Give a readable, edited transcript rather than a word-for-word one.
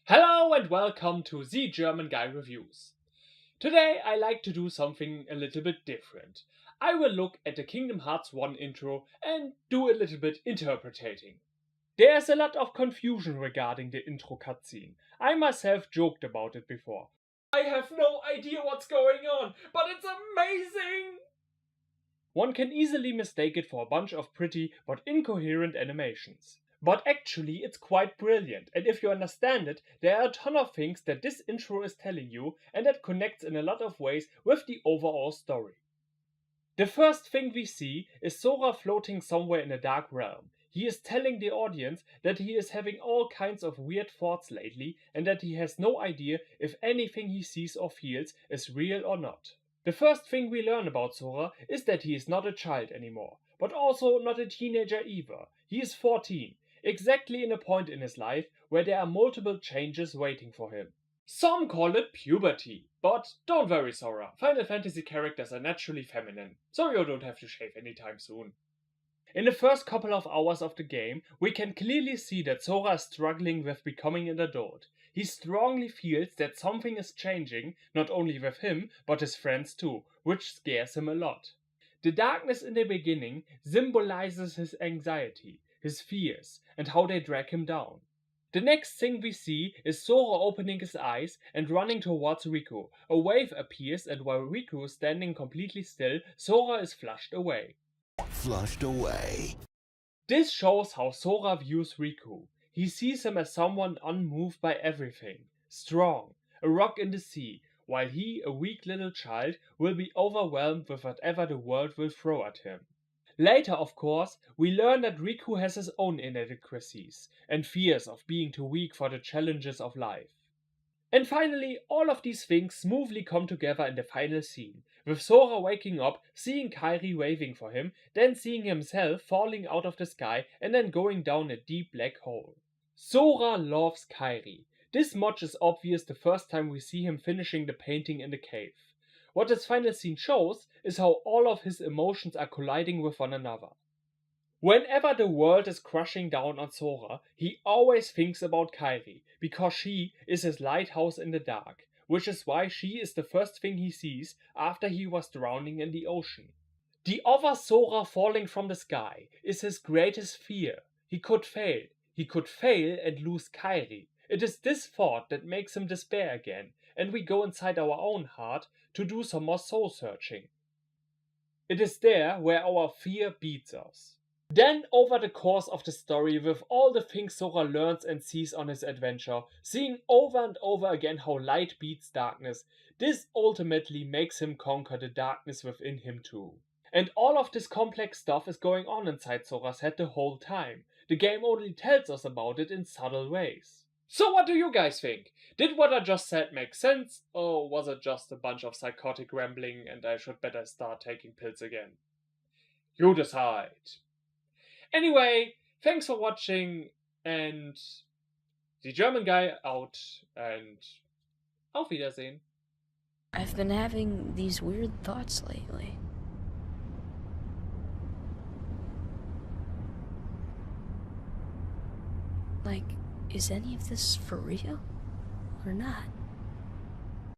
Hello and welcome to the German Guy Reviews. Today I like to do something a little bit different. I will look at the Kingdom Hearts 1 intro and do a little bit interpreting. There's a lot of confusion regarding the intro cutscene. I myself joked about it before. I have no idea what's going on, but it's amazing! One can easily mistake it for a bunch of pretty but incoherent animations. But actually it's quite brilliant, and if you understand it, there are a ton of things that this intro is telling you and that connects in a lot of ways with the overall story. The first thing we see is Sora floating somewhere in a dark realm. He is telling the audience that he is having all kinds of weird thoughts lately and that he has no idea if anything he sees or feels is real or not. The first thing we learn about Sora is that he is not a child anymore, but also not a teenager either. He is 14. Exactly in a point in his life where there are multiple changes waiting for him. Some call it puberty, but don't worry Sora, Final Fantasy characters are naturally feminine, so you don't have to shave anytime soon. In the first couple of hours of the game, we can clearly see that Sora is struggling with becoming an adult. He strongly feels that something is changing, not only with him, but his friends too, which scares him a lot. The darkness in the beginning symbolizes his anxiety, his fears, and how they drag him down. The next thing we see is Sora opening his eyes and running towards Riku. A wave appears, and while Riku is standing completely still, Sora is flushed away. This shows how Sora views Riku. He sees him as someone unmoved by everything, strong, a rock in the sea, while he, a weak little child, will be overwhelmed with whatever the world will throw at him. Later, of course, we learn that Riku has his own inadequacies and fears of being too weak for the challenges of life. And finally, all of these things smoothly come together in the final scene, with Sora waking up, seeing Kairi waving for him, then seeing himself falling out of the sky and then going down a deep black hole. Sora loves Kairi. This much is obvious the first time we see him finishing the painting in the cave. What this final scene shows is how all of his emotions are colliding with one another. Whenever the world is crashing down on Sora, he always thinks about Kairi, because she is his lighthouse in the dark, which is why she is the first thing he sees after he was drowning in the ocean. The other Sora falling from the sky is his greatest fear. He could fail and lose Kairi. It is this thought that makes him despair again, and we go inside our own heart to do some more soul searching. It is there where our fear beats us. Then, over the course of the story, with all the things Sora learns and sees on his adventure, seeing over and over again how light beats darkness, this ultimately makes him conquer the darkness within him too. And all of this complex stuff is going on inside Sora's head the whole time. The game only tells us about it in subtle ways. So what do you guys think? Did what I just said make sense, or was it just a bunch of psychotic rambling and I should better start taking pills again? You decide. Anyway, thanks for watching, and the German guy out, and auf Wiedersehen. I've been having these weird thoughts lately. Like, is any of this for real or not?